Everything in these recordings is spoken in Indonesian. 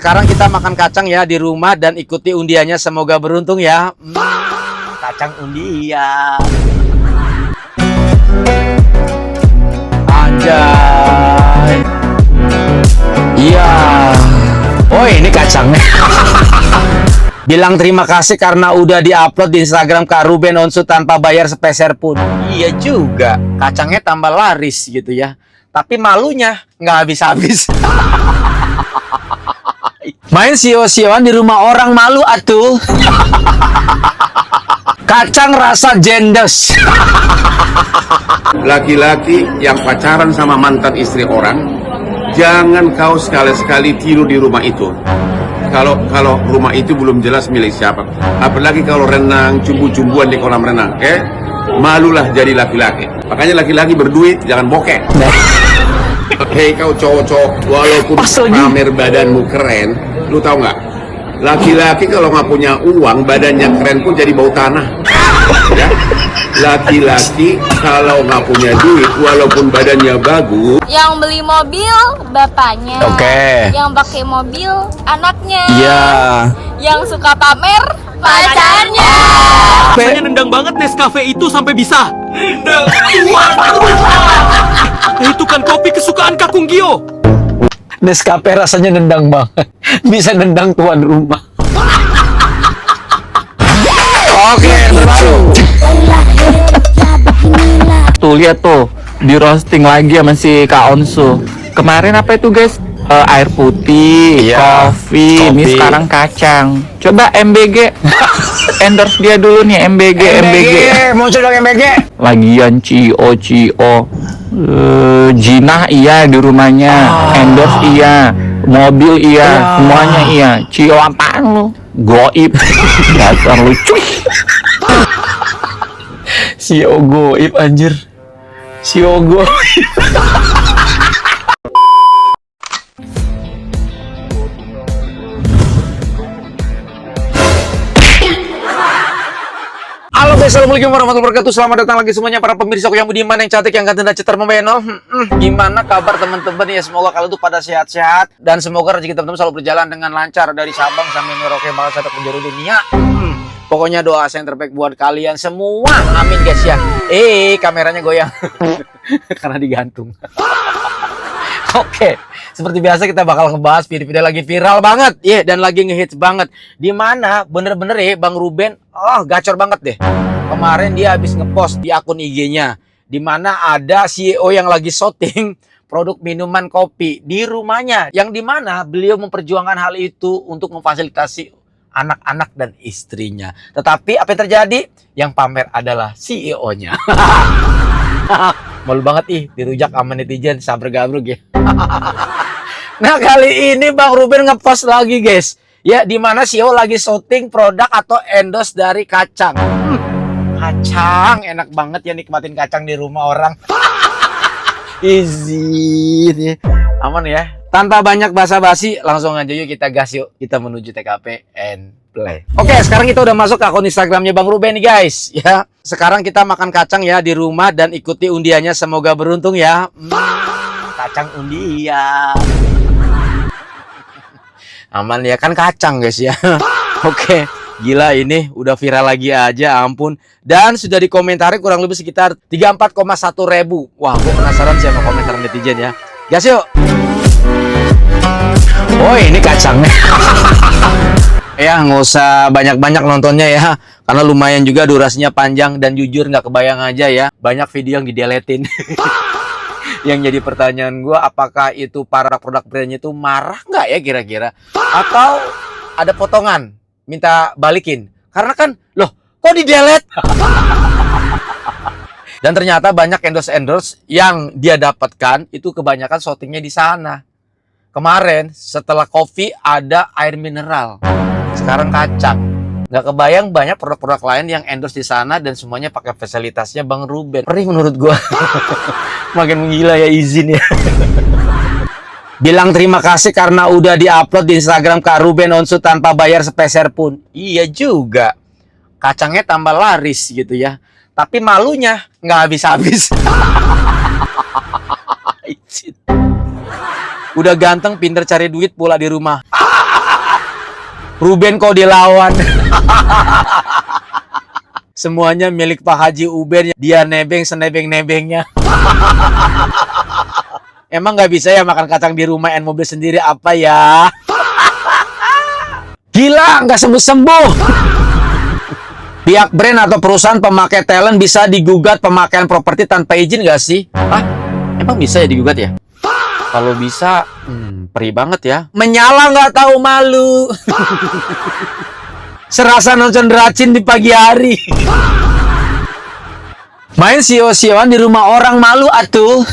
Sekarang kita makan kacang ya di rumah dan ikuti undiannya, semoga beruntung ya. Kacang undian. Anjay. Iya. Oh, ini kacangnya. Bilang terima kasih karena udah diupload di Instagram Kak Ruben Onsu tanpa bayar sepeser pun. Iya juga, kacangnya tambah laris gitu ya. Tapi malunya nggak habis-habis. Main sio-sioan di rumah orang malu atuh. Kacang rasa jendes. Laki-laki yang pacaran sama mantan istri orang, jangan kau sekali-sekali tidur di rumah itu. Kalau rumah itu belum jelas milik siapa. Apalagi kalau renang, cumbu-cumbuan di kolam renang, malulah jadi laki-laki. Makanya laki-laki berduit, jangan bokeh. Hei kau cowok-cowok, walaupun pamer badanmu keren, lu tahu nggak? Laki-laki kalau nggak punya uang, badannya keren pun jadi bau tanah. Ya? Laki-laki kalau nggak punya duit, walaupun badannya bagus. Yang beli mobil bapaknya. Oke. Yang pakai mobil anaknya. Iya. Yang suka pamer pacarnya. Rasanya nendang banget Nescafe itu sampai bisa. Itu kan kopi kesukaan Kakung Gio. Nescafe rasanya nendang banget. Bisa nendang tuan rumah. Oke, terbaru. Tuh lihat tuh, di roasting lagi sama si Kak Onsu. Kemarin apa itu guys? Air putih, Iya, kopi, ini kopi. sekarang kacang. Coba MBG, endorse dia dulu nih MBG. Muncul dong MBG. Lagian Cio, Jinah iya di rumahnya, endorse iya, mobil iya, semuanya iya. Cio apaan lu? Goib, dasar lucu. Sio goib anjir. Sio goib. Halo guys, assalamualaikum warahmatullahi wabarakatuh. Selamat datang lagi semuanya para pemirsa yang budiman, yang cantik, yang ganteng dan cetar membenol. Gimana kabar teman-teman ya? Semoga kalian tuh pada sehat-sehat dan semoga rezeki teman-teman selalu berjalan dengan lancar dari Sabang sampai Merauke, bakal sampai penjuru dunia. Pokoknya doa saya yang terbaik buat kalian semua. Amin guys ya. Kameranya goyang karena digantung. Oke, seperti biasa kita bakal ngebahas video-video lagi viral banget dan lagi ngehits banget. Dimana bener-bener Bang Ruben gacor banget deh. Kemarin dia habis ngepost di akun IG-nya, dimana ada CEO yang lagi syuting produk minuman kopi di rumahnya, yang dimana beliau memperjuangkan hal itu untuk memfasilitasi anak-anak dan istrinya. Tetapi apa yang terjadi? Yang pamer adalah CEO-nya. Malu banget dirujak sama netizen sampai gabruk ya. Nah kali ini Bang Ruben ngepost lagi guys, ya dimana CEO lagi syuting produk atau endorse dari kacang. Kacang enak banget ya, nikmatin kacang di rumah orang. Easy, aman ya. Tanpa banyak basa-basi, langsung aja yuk kita gas yuk. Kita menuju TKP and play. Oke, sekarang kita udah masuk ke akun Instagramnya Bang Ruben nih guys. Ya, sekarang kita makan kacang ya di rumah dan ikuti undiannya, semoga beruntung ya. Kacang undian. Aman ya, kan kacang guys ya. Oke, gila ini udah viral lagi aja, ampun. Dan sudah dikomentari kurang lebih sekitar 34,1 ribu. Wah, gue penasaran sih sama komentar netizen ya. Gas yuk. Oh, ini kacangnya. Ya, nggak usah banyak-banyak nontonnya ya, karena lumayan juga durasinya panjang dan jujur nggak kebayang aja ya. Banyak video yang dideletin. Yang jadi pertanyaan gue, apakah itu para produk brandnya itu marah nggak ya kira-kira? Atau ada potongan minta balikin? Karena kan, loh kok di-delete? Dan ternyata banyak endorse yang dia dapatkan itu kebanyakan shootingnya di sana. Kemarin setelah kopi ada air mineral, sekarang kacang. Nggak kebayang banyak produk-produk lain yang endorse di sana dan semuanya pakai fasilitasnya Bang Ruben. Perih menurut gua. Makin menggila ya, izin ya. Bilang terima kasih karena udah diupload di Instagram Kak Ruben Onsu tanpa bayar sepeser pun. Iya juga, kacangnya tambah laris gitu ya. Tapi malunya nggak habis-habis. Udah ganteng, pinter cari duit, pula di rumah. Ruben kok dilawan. Semuanya milik Pak Haji Uben. Dia nebeng senebeng-nebengnya. Emang nggak bisa ya makan kacang di rumah and mobil sendiri apa ya? Gila, nggak sembuh-sembuh. Pihak brand atau perusahaan pemakai talent bisa digugat pemakaian properti tanpa izin nggak sih? Ah, emang bisa ya digugat ya? Kalau bisa, perih banget ya. Menyala nggak tahu malu. Serasa nonton racin di pagi hari. Main sio-sioan di rumah orang malu atuh.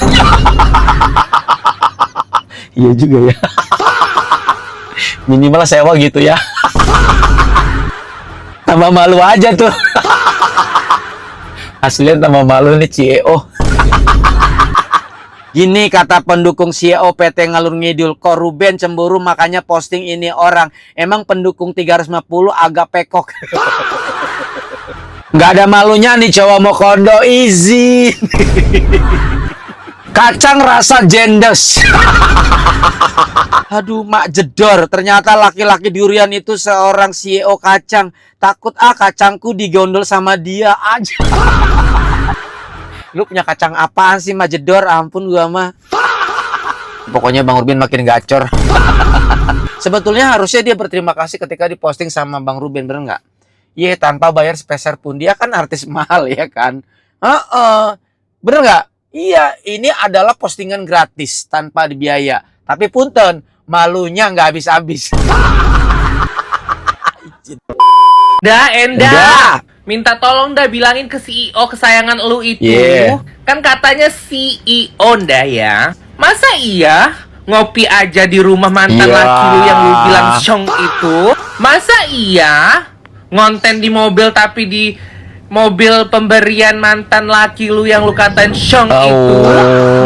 Iya juga ya. Minimal sewa gitu ya. Tambah malu aja tuh. Aslinya tambah malu nih CEO. Gini kata pendukung CEO PT Ngalur Ngidul, kok Ruben cemburu makanya posting ini orang. Emang pendukung 350 agak pekok. Nggak ada malunya nih cowok mau kondo, izin. Kacang rasa jendes. Aduh, mak jedor. Ternyata laki-laki durian itu seorang CEO kacang. Takut kacangku digondol sama dia aja. Lu punya kacang apaan sih, mak jedor? Ampun gua mah. Pokoknya Bang Ruben makin gacor. Sebetulnya harusnya dia berterima kasih ketika diposting sama Bang Ruben, bener nggak? Iya, tanpa bayar sepeser pun. Dia kan artis mahal ya kan? Bener nggak? Iya, ini adalah postingan gratis tanpa dibiaya. Tapi punten, malunya nggak habis-habis. Enda, minta tolong dah bilangin ke CEO kesayangan lu itu. Yeah. Kan katanya CEO dah ya. Masa iya ngopi aja di rumah mantan Iya. laki lu yang lu bilang syong itu? Masa iya ngonten di mobil tapi di mobil pemberian mantan laki lu yang lu katain syong itu?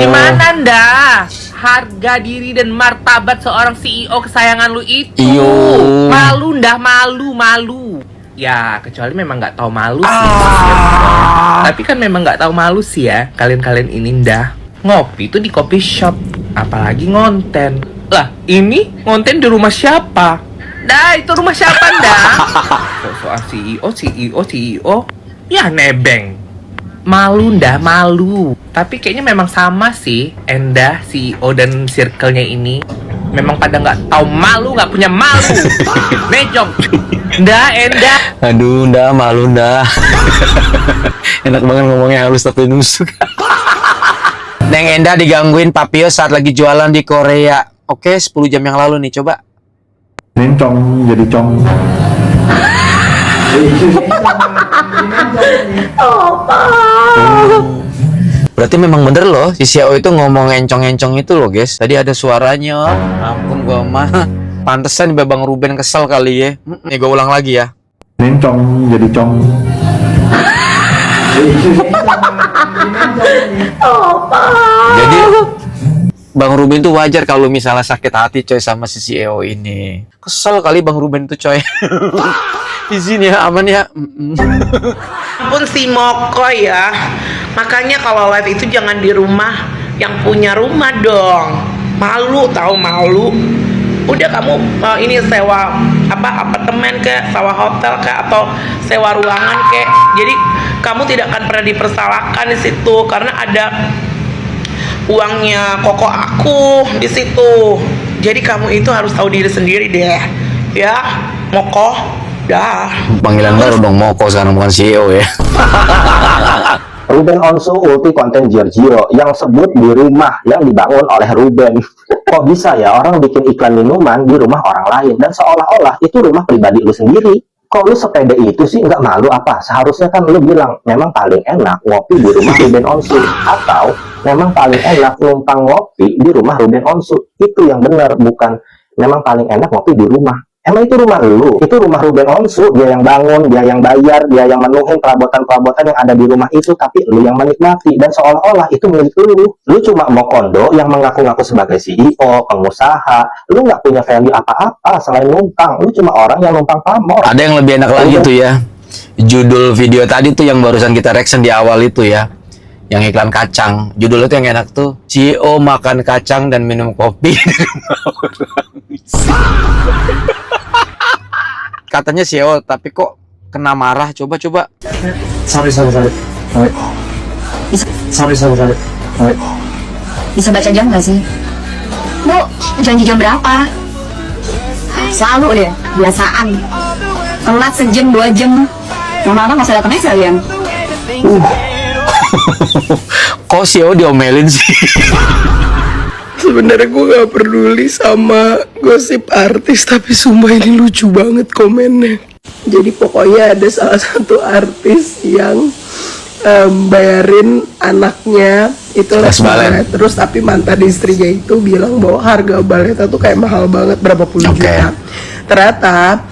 Di mana dah harga diri dan martabat seorang CEO kesayangan lu itu? Iyo. Malu ndah, malu. Ya, kecuali memang nggak tahu malu sih. Tapi kan memang nggak tahu malu sih ya kalian-kalian ini ndah. Ngopi itu di coffee shop, apalagi ngonten. Lah, ini ngonten di rumah siapa? Dah, itu rumah siapa dah? Soal CEO. Ya nebeng. Malu ndah, malu. Tapi kayaknya memang sama sih Endah, CEO dan circle-nya ini. Memang pada nggak tahu malu, nggak punya malu. Nejong. Ndah, Endah. Aduh, ndah, malu ndah. Enak banget ngomongnya halus tapi nusuk. Neng Enda digangguin Papio saat lagi jualan di Korea. Oke, 10 jam yang lalu nih, coba. Nencong jadi cong. Berarti memang bener loh, si Xiao itu ngomong encong-encong itu loh guys. Tadi ada suaranya. Ampun gua mah. Pantesan Bang Ruben kesel kali ya. Nih gua ulang lagi ya. Nencong jadi cong. Jadi Bang Ruben tuh wajar kalau misalnya sakit hati coy sama si CEO ini. Kesel kali Bang Ruben tuh coy. Izin ya, aman ya. Ampun si Moko ya. Makanya kalau live itu jangan di rumah yang punya rumah dong. Malu, tahu malu. Udah kamu ini sewa apartemen kek, sewa hotel kek, atau sewa ruangan kek. Jadi kamu tidak akan pernah dipersalahkan di situ karena ada uangnya koko aku di situ. Jadi kamu itu harus tahu diri sendiri deh. Ya, Moko. Dah. Panggilan baru dong Moko sekarang bukan CEO ya. Ruben Onsu ulti konten Giorgio yang sebut di rumah yang dibangun oleh Ruben. Kok bisa ya orang bikin iklan minuman di rumah orang lain dan seolah-olah itu rumah pribadi lu sendiri. Kok lu sepede itu sih, nggak malu apa? Seharusnya kan lu bilang memang paling enak ngopi di rumah Ruben Onsu, atau memang paling enak numpang ngopi di rumah Ruben Onsu. Itu yang benar, bukan memang paling enak ngopi di rumah. Emang itu rumah lu, itu rumah Ruben Onsu, dia yang bangun, dia yang bayar, dia yang menuhin perabotan-perabotan yang ada di rumah itu, tapi lu yang menikmati, dan seolah-olah itu milik lu. Lu cuma mau kondo yang mengaku-ngaku sebagai CEO, pengusaha, lu nggak punya value apa-apa selain numpang, lu cuma orang yang numpang pamor. Ada yang lebih enak lagi tuh ya. Judul video tadi tuh yang barusan kita reaction di awal itu ya. Yang iklan kacang. Judulnya tuh yang enak tuh. CEO makan kacang dan minum kopi. katanya CEO, tapi kok kena marah. Coba. Sorry. Bisa baca jam nggak sih? Bu, janji jam berapa? Selalu deh, biasaan. Telat sejam 2 jam. Lama-lama nggak usah datang aja kalian. Kok CEO diomelin sih? Sebenarnya gue gak peduli sama gosip artis, tapi sumpah ini lucu banget komennya. Jadi pokoknya ada salah satu artis yang bayarin anaknya itu les balet. Terus tapi mantan istrinya itu bilang bahwa harga baletnya tuh kayak mahal banget, berapa puluh juta. Ternyata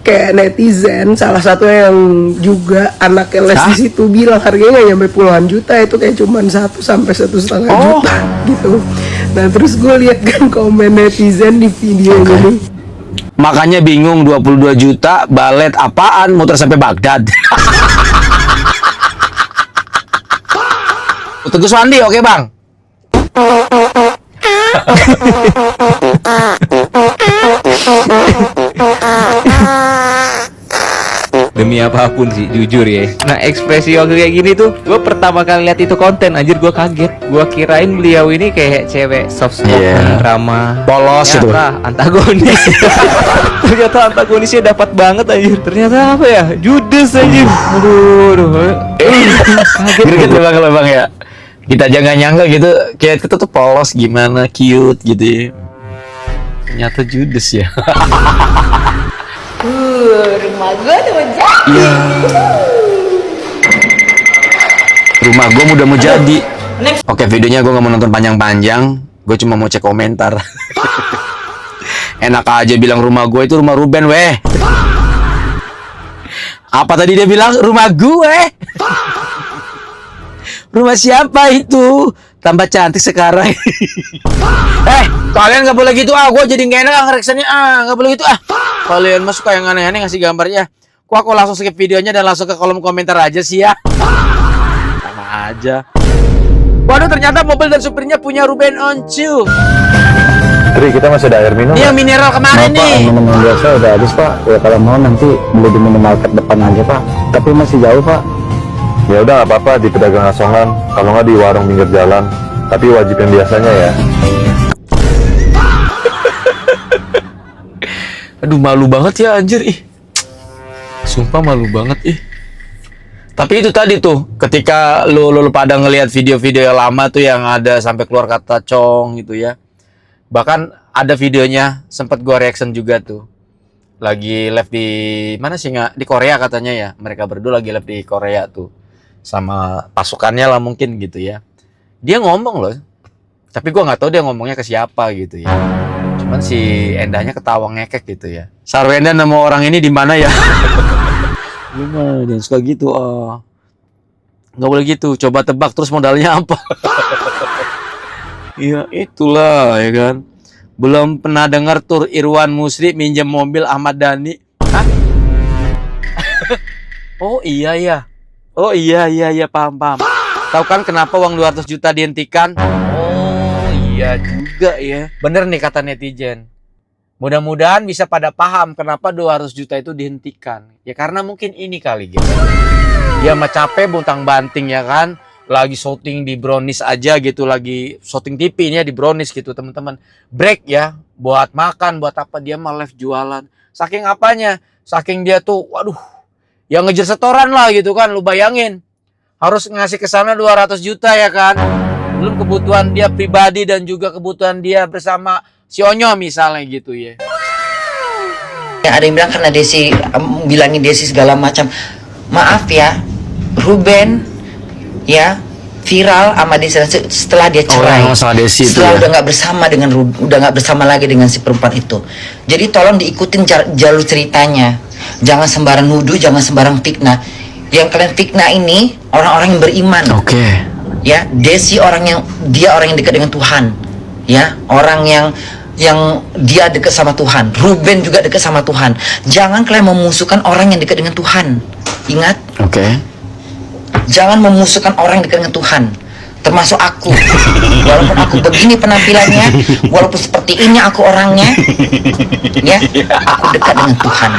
kayak netizen salah satu yang juga anaknya les di situ bilang harganya nggak nyampe puluhan juta, itu kayak cuman 1 sampai 1,5 juta gitu. Nah terus gue lihat kan komen netizen di videonya nih. Makanya bingung, 22 juta balet apaan, muter sampai Baghdad. Teguh Suwandi, oke bang. Demi apapun sih, jujur ya. Nah, ekspresi waktu kayak gini tuh, gue pertama kali lihat itu konten, anjir gue kaget. Gue kirain beliau ini kayak cewek soft spoken, ramah, polos gitu. Antagonis. Ternyata antagonisnya dapat banget anjir. Ternyata apa ya? Judes anjir. Aduh. Kaget bang ya. Kita jangan nyangka gitu, kayak kita tuh polos gimana, cute gitu ya. Ternyata judes ya. Rumah gue udah mau jadi. Iya. Rumah gue udah mau jadi. Oke, videonya gue gak mau nonton panjang-panjang. Gue cuma mau cek komentar. Enak aja bilang rumah gue itu rumah Ruben, weh. Apa tadi dia bilang? Rumah gue. Rumah siapa itu? Tambah cantik sekarang. Kalian nggak boleh gitu gue jadi nggak enak ngereksannya nggak boleh gitu Kalian mah suka yang aneh-aneh ngasih gambarnya. Aku langsung skip videonya dan langsung ke kolom komentar aja sih ya. Sama aja. Waduh, ternyata mobil dan supirnya punya Ruben Oncu. Tri, kita masih ada air minum. Ini yang mineral kemarin nih. Pak, minum yang biasa udah habis pak. Ya kalau mau nanti beli di minimarket depan aja pak. Tapi masih jauh pak. Ya udah nggak apa-apa di pedagang asongan. Kalau nggak di warung pinggir jalan. Tapi wajib yang biasanya ya. Aduh, malu banget ya anjir ih. Sumpah malu banget ih. Tapi itu tadi tuh, ketika lu pada ngelihat video-video yang lama tuh yang ada sampai keluar kata cong gitu ya. Bahkan ada videonya sempat gua reaction juga tuh. Lagi live di mana sih nggak? Di Korea katanya ya. Mereka berdua lagi live di Korea tuh. Sama pasukannya lah mungkin gitu ya. Dia ngomong loh. Tapi gua nggak tahu dia ngomongnya ke siapa gitu ya. Cuman si Endahnya ketawa ngekek gitu ya. Sarwenda nama orang ini di mana ya? Gimana dia suka gitu nggak boleh gitu, coba tebak terus modalnya apa. Iya itulah ya kan. Belum pernah dengar tur Irwan Musri minjem mobil Ahmad Dhani. Hah? Oh iya ya. Oh iya paham. Tahu kan kenapa uang 200 juta dihentikan? Oh iya juga ya. Bener nih kata netizen. Mudah-mudahan bisa pada paham kenapa 200 juta itu dihentikan. Ya karena mungkin ini kali gitu. Dia mah capek bontang-banting ya kan. Lagi syuting di Brownies aja gitu. Lagi syuting TV nya di Brownies gitu teman-teman. Break ya. Buat makan, buat apa. Dia mah live jualan. Saking apanya? Saking dia tuh waduh. Yang ngejar setoran lah gitu kan. Lu bayangin. Harus ngasih ke sana 200 juta ya kan. Belum kebutuhan dia pribadi dan juga kebutuhan dia bersama si Onyo misalnya gitu ya. Ada yang bilang karena Desi bilangin Desi segala macam. Maaf ya, Ruben ya viral sama Desi setelah dia cerai. Setelah udah nggak bersama dengan udah nggak bersama lagi dengan si perempuan itu. Jadi tolong diikutin jalur ceritanya. Jangan sembarang nuduh, jangan sembarang fitnah. Yang kalian fitnah ini orang-orang yang beriman. Oke. Ya, Desi orang yang dekat dengan Tuhan. Ya, orang yang dia dekat sama Tuhan. Ruben juga dekat sama Tuhan. Jangan kalian memusuhkan orang yang dekat dengan Tuhan. Ingat? Oke. Jangan memusuhkan orang yang dekat dengan Tuhan. termasuk aku. Walaupun aku begini penampilannya, walaupun seperti ini aku orangnya, ya, aku dekat dengan Tuhan.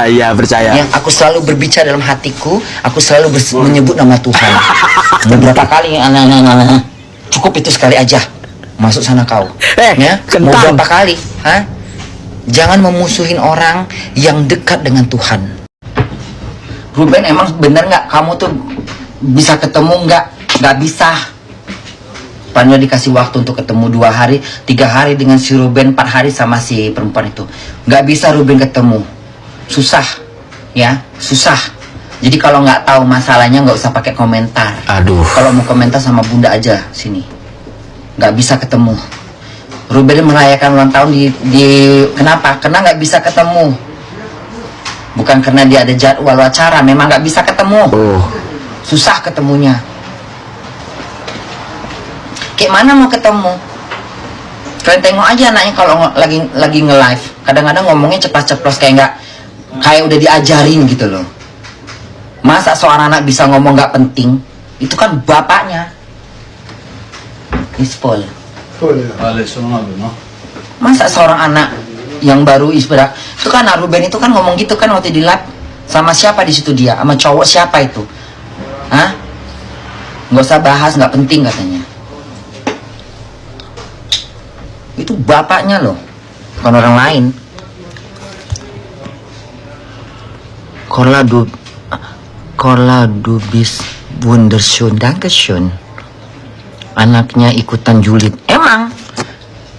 Iya, percaya. Ya, aku selalu berbicara dalam hatiku, aku selalu menyebut nama Tuhan. Beberapa kali, cukup itu sekali aja. Masuk sana kau. Ya, mau berapa kali? Hah? Jangan memusuhin orang yang dekat dengan Tuhan. Ruben, emang bener nggak kamu tuh bisa ketemu nggak? Nggak bisa. Panya dikasih waktu untuk ketemu 2 hari, 3 hari dengan si Ruben, 4 hari sama si perempuan itu. Nggak bisa Ruben ketemu. Susah, ya, susah. Jadi kalau nggak tahu masalahnya nggak usah pakai komentar. Aduh. Kalau mau komentar sama Bunda aja sini. Nggak bisa ketemu. Ruben merayakan ulang tahun di kenapa? Karena nggak bisa ketemu. Bukan karena dia ada jadwal acara, memang nggak bisa ketemu. Susah ketemunya. Kayak mana mau ketemu? Kalian tengok aja anaknya kalau lagi nge-live. Kadang-kadang ngomongnya ceplas-ceplos kayak udah diajarin gitu loh. Masa seorang anak bisa ngomong nggak penting? Itu kan bapaknya. Ispol. Masa seorang anak yang baru isberak itu kan Ruben itu kan ngomong gitu kan waktu di live. Sama siapa di situ dia? Sama cowok siapa itu? Hah? Nggak usah bahas, nggak penting katanya. Itu bapaknya loh, bukan orang lain. Korla du bis wunderschön, dankeschön. Anaknya ikutan julid. Emang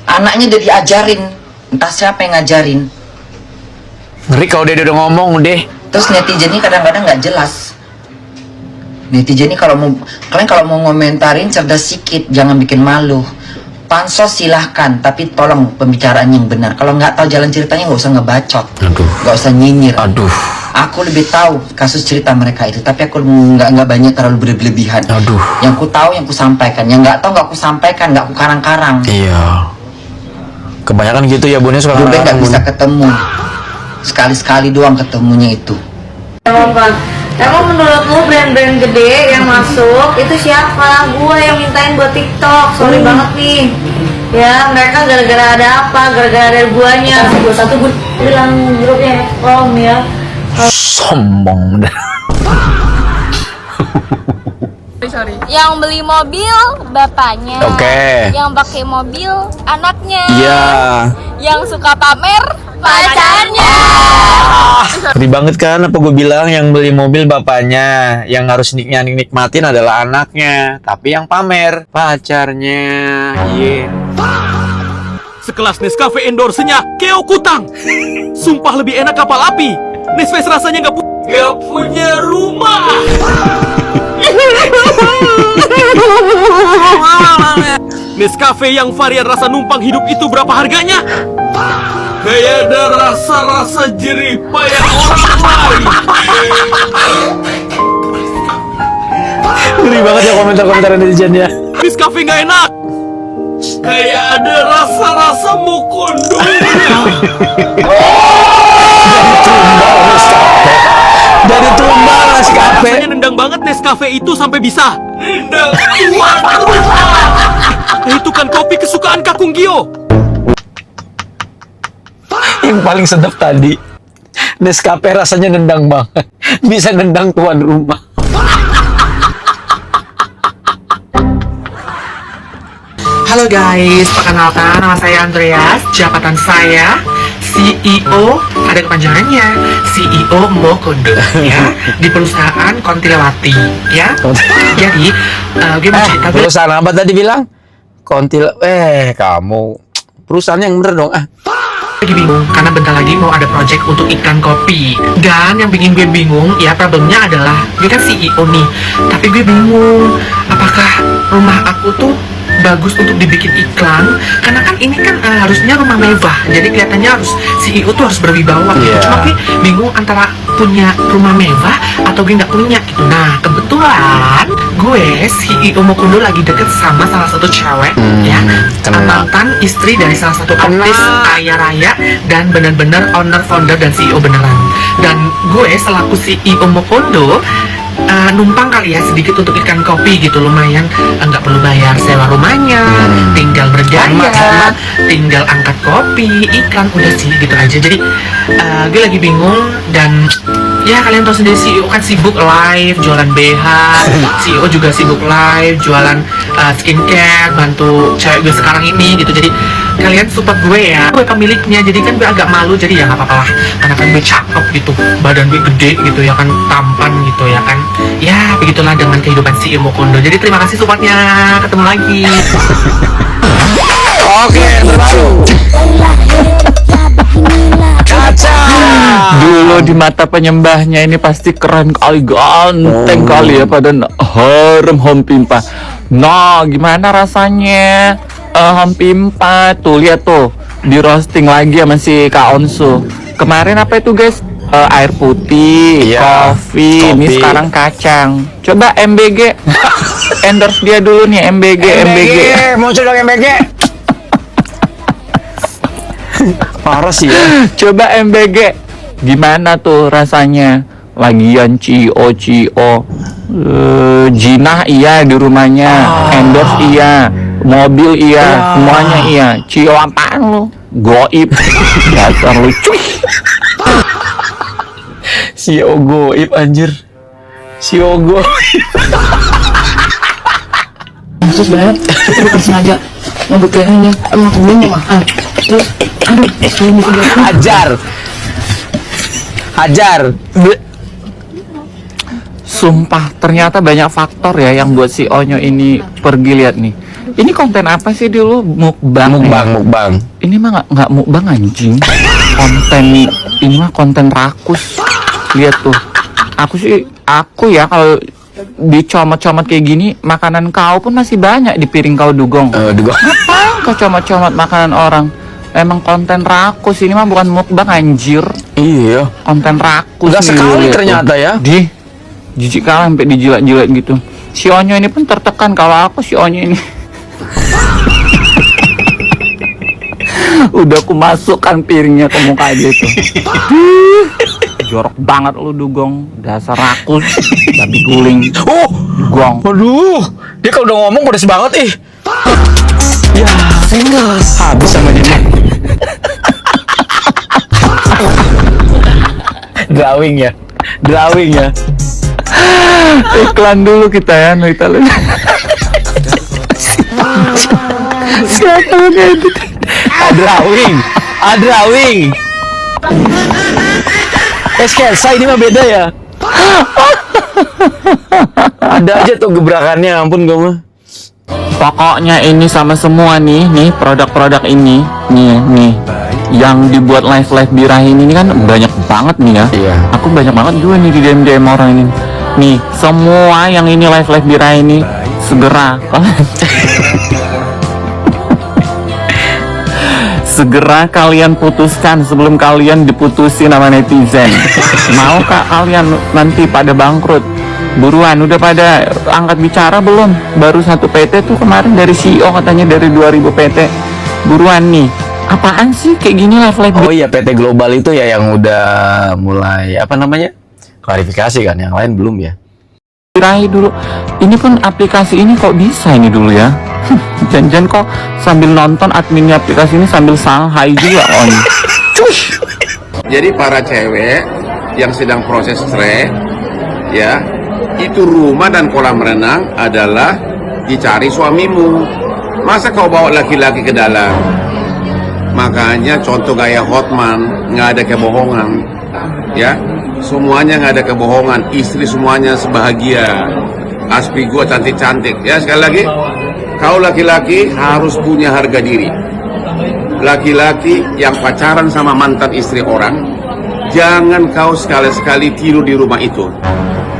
anaknya udah diajarin, entah siapa yang ngajarin. Ngeri kalau dia udah ngomong deh. Terus netizen ini kadang-kadang nggak jelas. Netizen ini kalau mau ngomentarin cerdas sikit, jangan bikin malu. Pansos silahkan, tapi tolong pembicaraan yang benar. Kalau nggak tahu jalan ceritanya nggak usah ngebacot, nggak usah nyinyir. Aku lebih tahu kasus cerita mereka itu, tapi aku nggak banyak terlalu berlebihan. Yang ku tahu yang ku sampaikan, yang nggak tahu nggak ku sampaikan, nggak ku karang-karang. Iya. Kebanyakan gitu ya Bunda sekarang. Ruben nggak bisa ketemu, sekali-sekali doang ketemunya itu. Emang menurut lu brand-brand gede yang masuk itu siapa? Gua yang mintain buat TikTok. Sorry banget nih. Ya mereka gara-gara ada apa? Gara-gara ada guanya. Satu gue bilang grupnya Om ya. Sombong dah. Yang beli mobil bapaknya. Oke. Yang pakai mobil anaknya. Iya. Yang suka pamer pacarnya. Ngeri banget kan apa gue bilang, yang beli mobil bapaknya, yang harus nikmatin adalah anaknya, tapi yang pamer pacarnya. Iya. Sekelas Nescafe endorse-nya Keo Kutang. Sumpah lebih enak kapal api. Nescafe rasanya nggak punya rumah. Nescafe yang varian rasa numpang hidup itu berapa harganya? Kayak ada rasa-rasa jerih payah orang lain. Ngeri banget ya komentar-komentar netizen ya. Nescafe nggak enak. Kayak ada rasa-rasa mau kondom. Dari tumbal Nescafe. Rasanya nendang banget Nescafe itu sampai bisa nendang tuan rumah. Itu kan kopi kesukaan Kakung Gio. Yang paling sedap tadi, Nescafe rasanya nendang banget, bisa nendang tuan rumah. Halo guys, perkenalkan nama saya Andreas, jabatan saya CEO, ada kepanjangannya, CEO Mokondo ya, di perusahaan Kontilawati ya. Jadi, gue mau cerita perusahaan apa tadi bilang? Kamu perusahaan yang bener dong ah. Lagi bingung karena bentar lagi mau ada project untuk iklan kopi. Dan yang bikin gue bingung ya, problemnya adalah gue kan CEO nih, tapi gue bingung apakah rumah aku tuh bagus untuk dibikin iklan, karena kan ini kan harusnya rumah mewah, jadi kelihatannya harus CEO tuh harus berwibawa gitu. Cuma gue bingung antara punya rumah mewah atau gue nggak punya gitu. Nah kebetulan gue CEO Mokondo lagi deket sama salah satu cewek ya, mantan istri dari salah satu artis kaya raya dan benar-benar owner, founder dan CEO beneran. Dan gue selaku CEO Mokondo numpang kali ya sedikit untuk ikan kopi gitu, lumayan nggak perlu bayar sewa rumahnya, tinggal bergaya, tinggal angkat kopi, ikan, udah sih gitu aja. Jadi gue lagi bingung dan ya kalian tahu sendiri CEO kan sibuk live jualan BH, CEO juga sibuk live jualan skincare, bantu cewek gue sekarang ini gitu. Jadi kalian support gue ya, gue pemiliknya, jadi kan gue agak malu, jadi ya nggak apa-apa lah, karena kan gue cakep gitu, badan gue gede gitu ya kan, tampan gitu ya kan, ya begitulah dengan kehidupan CEO Mokondo. Jadi terima kasih supportnya, ketemu lagi. Oke, terbaru. Kaca. Dulu di mata penyembahnya ini pasti keren kali, ganteng kali ya, pada harem Hom Pimpa. Nah, gimana rasanya Hom Pimpa tuh, lihat tuh, di roasting lagi sama si Kak Onsu. Kemarin apa itu guys? Air putih, kopi, ini sekarang kacang. Coba MBG endorse dia dulu nih, MBG. Muncul dong MBG. Parah sih ya. Coba MBG, gimana tuh rasanya? Lagian Cio Jinah iya di rumahnya, endorse iya, mobil iya, semuanya iya. Cio apaan lu? Goib. Dasar lu cuy. CEO goib anjir. CEO goib. Terus banget, itu sengaja ngebuktiin ya, emang aku belum makan. Terus, aduh, Hajar. Sumpah, ternyata banyak faktor ya yang buat si Onyo ini pergi. Lihat nih. Ini konten apa sih dulu? Mukbang. Ini mah nggak mukbang anjing. Konten ini mah konten rakus. Lihat tuh. Aku ya kalau dicomot-comot kayak gini, makanan kau pun masih banyak di piring kau dugong. Ngapain kau comot-comot makanan orang? Emang konten rakus, ini mah bukan mukbang anjir. Iya. Konten rakus. Udah sekali ternyata ya. Jijik kalah sampai dijilat-jilat gitu. Si Onyo ini pun tertekan kalau aku si Onyo ini. Udah aku masukkan piringnya ke muka aja tuh. Jorok banget lu dugong, dasar rakus, babi guling. Dugong. Waduh, dia kalau udah ngomong pedes banget Ya, habis sama dia. Drawing ya. Iklan dulu kita ya, Siapa yang edit? Drawing. Sketsa ini mah beda ya. Ada aja tuh gebrakannya, ampun gue mah. Pokoknya ini sama semua nih produk-produk ini, nih yang dibuat live birahi ini kan banyak banget nih ya. Iya. Aku banyak banget juga nih di DM orang ini. Nih, semua yang ini live birahi ini segera segera kalian putuskan sebelum kalian diputusin sama netizen. Maukah kalian nanti pada bangkrut? Buruan, udah pada angkat bicara belum? Baru 1 PT tuh kemarin dari CEO katanya dari 2000 PT. Buruan nih. Apaan sih kayak gini live? Oh iya, PT Global itu ya yang udah mulai klarifikasi kan, yang lain belum ya. Birahi dulu. Ini pun aplikasi ini kok bisa ini dulu ya. Jangan kok sambil nonton adminnya aplikasi ini sambil Shanghai juga on. Jadi para cewek yang sedang proses cerai, ya, itu rumah dan kolam renang adalah dicari suamimu. Masa kau bawa laki-laki ke dalam? Makanya contoh gaya Hotman, nggak ada kebohongan, ya. Semuanya nggak ada kebohongan. Istri semuanya sebahagia. Aspi gua cantik-cantik. Ya, sekali lagi, kau laki-laki harus punya harga diri. Laki-laki yang pacaran sama mantan istri orang, jangan kau sekali-sekali tidur di rumah itu.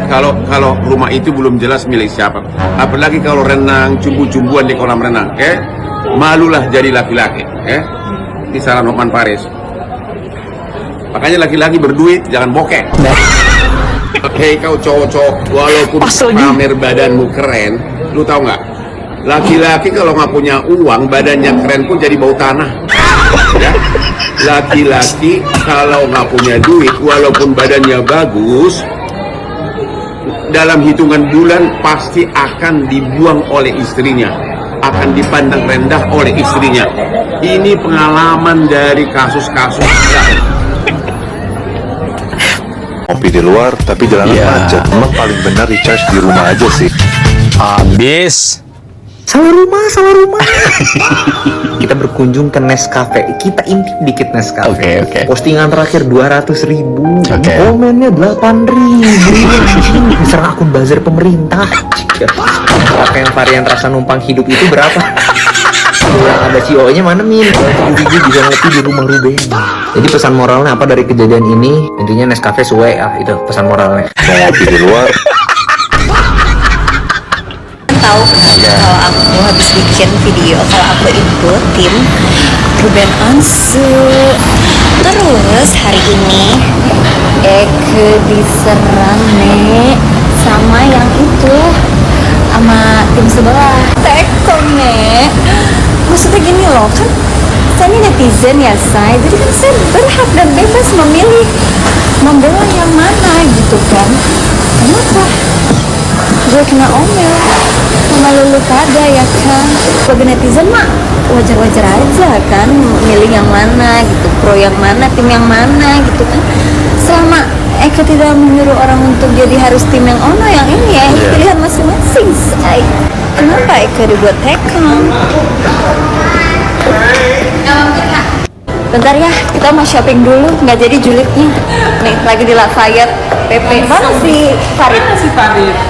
Kalau rumah itu belum jelas milik siapa. Apalagi kalau renang, cumbu-cumbuan di kolam renang, malulah jadi laki-laki, Ini saran Hotman Paris. Makanya laki-laki berduit, jangan bokeh. Hei kau cowok-cowok, walaupun pamer badanmu keren, lu tahu nggak? Laki-laki kalau nggak punya uang, badannya keren pun jadi bau tanah. Ya? Laki-laki kalau nggak punya duit, walaupun badannya bagus, dalam hitungan bulan pasti akan dibuang oleh istrinya, akan dipandang rendah oleh istrinya. Ini pengalaman dari kasus-kasus. Ngopi di luar tapi jalanan macet. Emang paling benar recharge di rumah aja sih. Habis. Salah rumah. Kita berkunjung ke Nescafe. Kita intip dikit Nescafe. Oke. Postingan terakhir 200.000. Oke. Komennya 8.000. Diserang akun buzzer pemerintah. Apa yang varian rasa numpang hidup itu berapa? Yang ada CEO-nya mana Min? Gigi bisa ngopi di rumah Ruben. Jadi pesan moralnya apa dari kejadian ini? Intinya Nescafe suwe itu pesan moralnya. Mau ngopi di luar. Tahu kalau aku habis bikin video kalau aku itu tim Ruben Onsu. Terus hari ini Eke diserang nih sama yang itu, sama tim sebelah Tekong nih. Maksudnya gini loh, kan saya ini netizen ya saya, jadi kan saya berhak dan bebas memilih membela yang mana gitu kan. Kenapa gue kena omel sama lulu pada ya kan? Sebagai netizen mah wajar-wajar aja kan, milih yang mana gitu, pro yang mana, tim yang mana gitu kan. Selama Eka tidak menyuruh orang untuk jadi harus tim yang ono yang ini ya, pilihan masing-masing say. Kenapa Eka dibuat Tekong? Bentar ya, kita mau shopping dulu, nggak jadi julidnya. Nih, lagi di Lafayette, PP. Mana si Farid?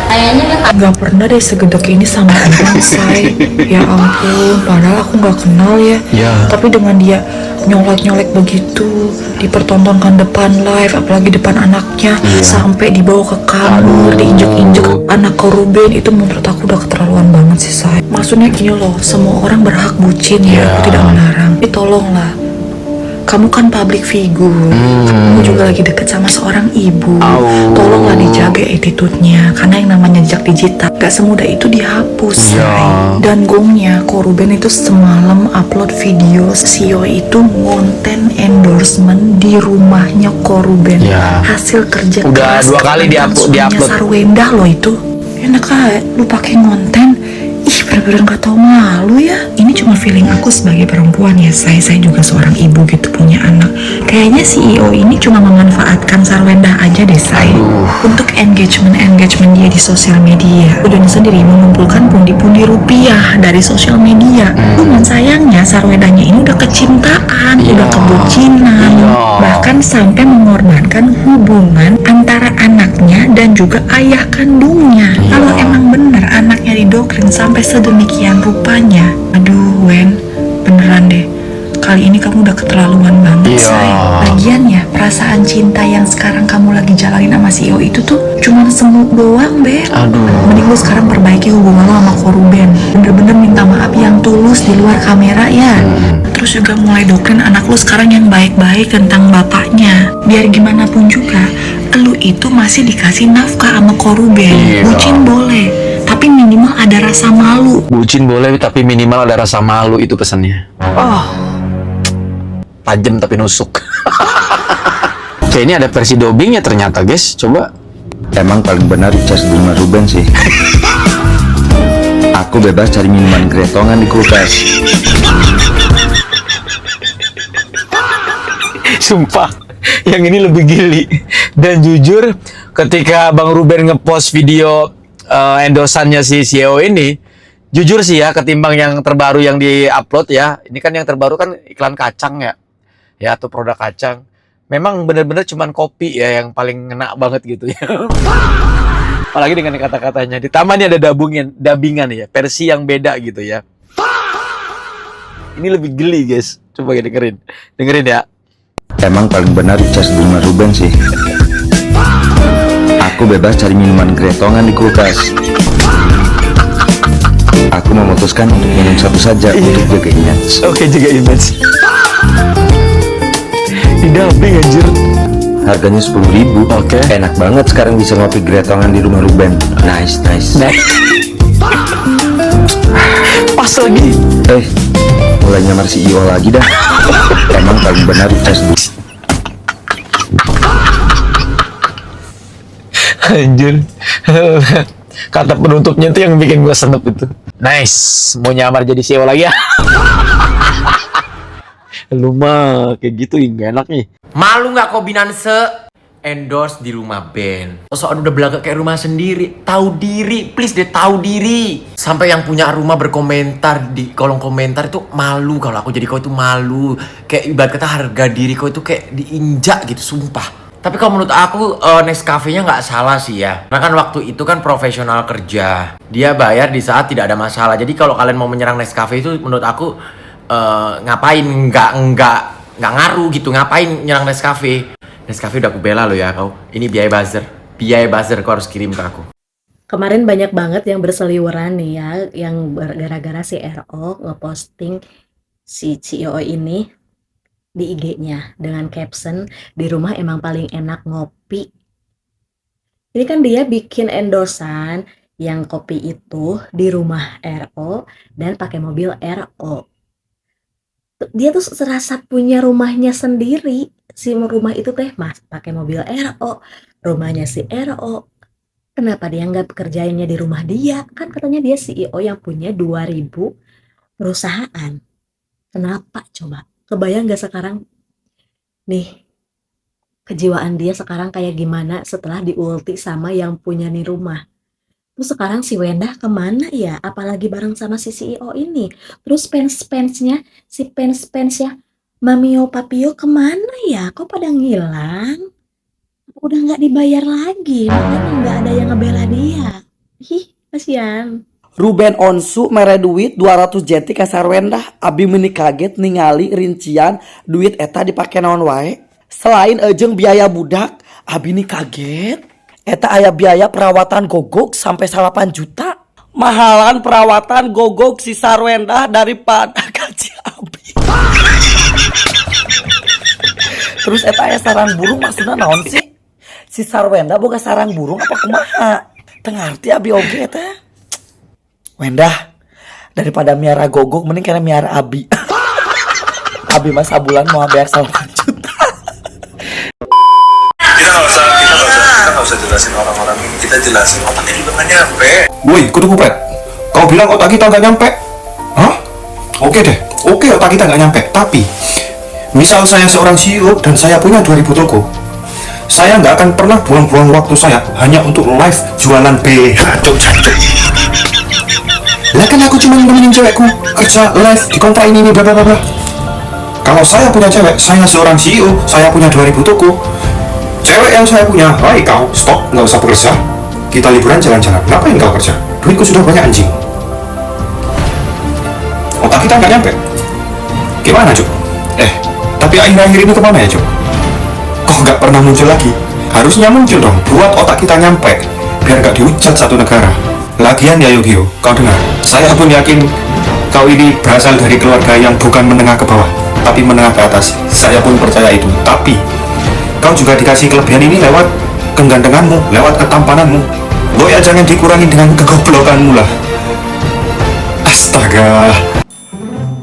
Kayaknya Gak pernah deh segedek ini sama orang, say. Ya ampun, padahal aku gak kenal ya. Tapi dengan dia nyolek-nyolek begitu, dipertontonkan depan live, apalagi depan anaknya, sampai dibawa ke kamar, diinjek-injek anak ke Ruben, itu menurut aku udah keterlaluan banget sih, say. Maksudnya gini loh, semua orang berhak bucin ya, aku tidak melarang. Tapi tolonglah, kamu kan public figure, kamu juga lagi deket sama seorang ibu, tolonglah dijaga attitude-nya, karena yang namanya jejak digital gak semudah itu dihapus, dan gongnya Koruben itu semalam upload video CEO itu konten endorsement di rumahnya Koruben, hasil kerja Udah keras 2 kali diupload. Sarwendah loh itu, enak aja lu pakai konten. Ih, bener-bener gak tau malu ya. Ini cuma feeling aku sebagai perempuan ya, saya juga seorang ibu gitu, punya anak. Kayaknya CEO ini cuma memanfaatkan Sarwendah aja deh, saya, untuk engagement dia di sosial media. Udah sendiri mengumpulkan pundi-pundi rupiah dari sosial media. Cuman sayangnya Sarwendahnya ini udah kecintaan, udah kebucinan, bahkan sampai mengorbankan hubungan antara anaknya dan juga ayah kandungnya. Kalau emang bener anaknya didoktrin sampai sedemikian rupanya, aduh Wen, beneran deh, kali ini kamu udah keterlaluan banget, say. Lagian ya, perasaan cinta yang sekarang kamu lagi jalanin sama CEO itu tuh cuma semu doang, Be. Mending lu sekarang perbaiki hubungan lu sama Koruben, bener-bener minta maaf yang tulus di luar kamera ya. Terus juga mulai doktrin anak lu sekarang yang baik-baik tentang bapaknya. Biar gimana pun juga, lu itu masih dikasih nafkah sama Koruben. Bucin boleh, tapi minimal ada rasa malu. Bucin boleh tapi minimal ada rasa malu, itu pesannya. Tajam tapi nusuk. Oke, ini ada versi dubbingnya ternyata, guys. Coba. Emang paling benar recharge di rumah Ruben sih. Aku bebas cari minuman gretongan di kulkas. Sumpah, yang ini lebih gili. Dan jujur, ketika Bang Ruben ngepost video endorsannya si CEO ini, jujur sih ya, ketimbang yang terbaru yang di-upload ya, ini kan yang terbaru kan iklan kacang ya, atau produk kacang. Memang bener-bener cuman kopi ya yang paling ngena banget gitu ya. Apalagi dengan kata-katanya. Ditambah nih ada dubbingan ya, versi yang beda gitu ya. Ini lebih geli, guys. Coba dengerin ya. Emang paling benar recharge di rumah Ruben sih. Aku bebas cari minuman gretongan di kulkas. Aku memutuskan untuk minum satu saja untuk jaga image. Oke, jaga image. Di dubbing anjir. Harganya 10.000. Oke. Enak banget sekarang bisa ngopi gretongan di rumah Ruben. Nice. Pas lagi. Mulai nyamar CEO lagi dah. Emang paling benar recharge di. Anjir, Kata penutupnya itu yang bikin gue senep itu. Nice, mau nyamar jadi CEO lagi ya? Lu mah kayak gitu nggak enak nih. Malu nggak kau Binance? Endorse di rumah band. Soal udah belaga kayak rumah sendiri. Tahu diri, please deh, tahu diri. Sampai yang punya rumah berkomentar di kolom komentar itu malu. Kalau aku jadi kau itu malu. Kayak ibarat kata harga diri kau itu kayak diinjak gitu, sumpah. Tapi kalau menurut aku Nescafe-nya nggak salah sih ya. Karena kan waktu itu kan profesional kerja. Dia bayar di saat tidak ada masalah. Jadi kalau kalian mau menyerang Nescafe itu menurut aku ngapain nggak ngaruh gitu. Ngapain nyerang Nescafe? Nescafe udah aku bela lo ya kau. Ini biaya buzzer kau harus kirim ke aku. Kemarin banyak banget yang berseliweran nih ya, yang gara-gara si RO ngeposting si CEO ini di IG-nya dengan caption, di rumah emang paling enak ngopi. Ini kan dia bikin endorsan yang kopi itu di rumah RO dan pakai mobil RO. Dia tuh serasa punya rumahnya sendiri. Si rumah itu teh mas pakai mobil RO, rumahnya si RO. Kenapa dia nggak kerjainnya di rumah dia? Kan katanya dia CEO yang punya 2000 perusahaan. Kenapa coba? Kebayang gak sekarang nih kejiwaan dia sekarang kayak gimana setelah diulti sama yang punya nih rumah. Terus sekarang si Wendah kemana ya? Apalagi bareng sama si CEO ini. Terus fans-fansnya, si fans-fansnya Mamio Papio kemana ya? Kok pada ngilang? Udah nggak dibayar lagi, makanya nggak ada yang ngebela dia. Ih, kasihan. Ruben Onsu mere duit 200 jeti ka Sarwendah. Abi meuni kaget ningali rincian duit eta dipake naon wae. Selain ejeng biaya budak, abi ni kaget. Eta aya biaya perawatan gogok sampai 8 juta. Mahalan perawatan gogok si Sarwendah daripada gaji abi. Terus eta aya sarang burung maksudna naon sih? Si Sarwenda boga sarang burung apa kumaha? Teu ngarti abi oge teh. Wendah, daripada miara gogok mending kena miara abi. Abi mah sabulan mau bayar 8 juta. Kita nggak usah jelasin orang-orang ini. Kita jelasin otaknya juga nggak nyampe. Woi, kudu kupret. Kau bilang otak kita nggak nyampe? Hah? Oke deh, oke otak kita nggak nyampe. Tapi, misal saya seorang CEO dan saya punya 2000 toko, saya nggak akan pernah buang-buang waktu saya hanya untuk live jualan BH. Lah kan aku cuma nemenin cewekku kerja live di kontra ini bla bla bla. Kalau saya punya cewek, saya seorang CEO, saya punya 2000 toko. Cewek yang saya punya, hai kau, stop, nggak usah bekerja. Kita liburan jalan-jalan. Ngapain kau kerja? Duitku sudah banyak anjing. Otak kita nggak nyampe. Gimana Cuk? Tapi akhir-akhir ini kemana ya Cuk? Kok nggak pernah muncul lagi? Harusnya muncul dong, buat otak kita nyampe, biar nggak dihujat satu negara. Lagian ya Yogyo, kau dengar? Saya pun yakin kau ini berasal dari keluarga yang bukan menengah ke bawah, tapi menengah ke atas. Saya pun percaya itu. Tapi kau juga dikasih kelebihan ini lewat kegantenganmu, lewat ketampananmu. Lo ya jangan dikurangi dengan kegoblokanmu lah. Astaga.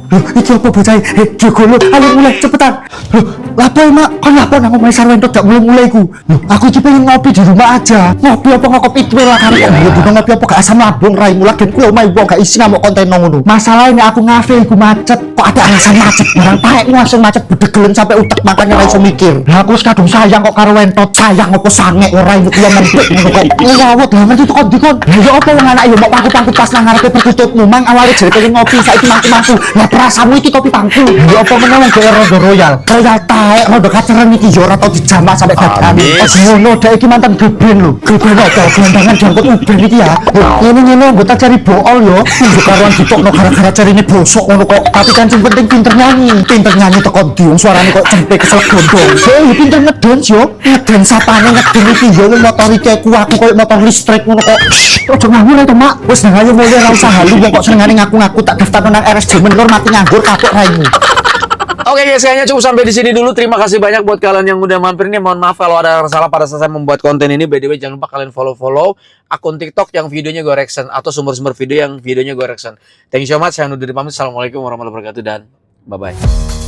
Loh, iki apa bocah? Jogo lo, ayo mulai cepetan. Loh, lapo emak? Kon lapo nang omahe Sarwento gak mulai ku. Loh, aku iki pengen ngopi di rumah aja. Ngopi apa ngopi itu lah kali. Ya bukan ngopi apa gak asam lambung raimu lagi ku omahe wong gak isi ngamuk konten ngono. Masalahnya aku ngafe iku macet. Kok ada alasan macet? Barang parekmu langsung macet bedegelen sampai utek makanya ra iso mikir. Lah aku wis kadung sayang kok karo Wentot, sayang opo sange ora iku yo mendek ngono kok. Ngawut lah mesti kok dikon. Lah yo opo wong anak yo mbok pangku-pangku pas nang ngarepe perkututmu. Mang awale jare pengen ngopi saiki mangku-mangku. Lah rasamu iki kopi pangku. Yo apa meneh wong kaya rondo royal. Royal taek rondo kaceren iki yo ora tau dijamak sampai dadane. Ngono dek iki mantan geben lho. Geben apa gelandangan jangkut uben iki ya. Ngene-ngene anggota cari bool yo. Njuk karuan ditokno gara-gara carine bosok ngono kok. Tapi kan sing penting pinter nyanyi teko diung suarane kok cempe kesel gondong. Yo pinter ngedance yo. Ngedance sapane ngedance iki yo motor iki aku koyo motor listrik ngono kok. Ojo ngawur to, Mak. Wis nang ayo mulai ora usah halu wong kok senengane ngaku-ngaku tak daftar nang RSJ menur mati nganggur kapok raimu. Oke guys, kayaknya cukup sampai di sini dulu. Terima kasih banyak buat kalian yang udah mampir nih. Mohon maaf kalau ada salah pada saat saya membuat konten ini. By the way, jangan lupa kalian follow akun TikTok yang videonya gue reaction atau sumber-sumber video yang videonya gue reaction. Thank you so much. Saya Nur diri pamit. Assalamualaikum warahmatullahi wabarakatuh dan bye-bye.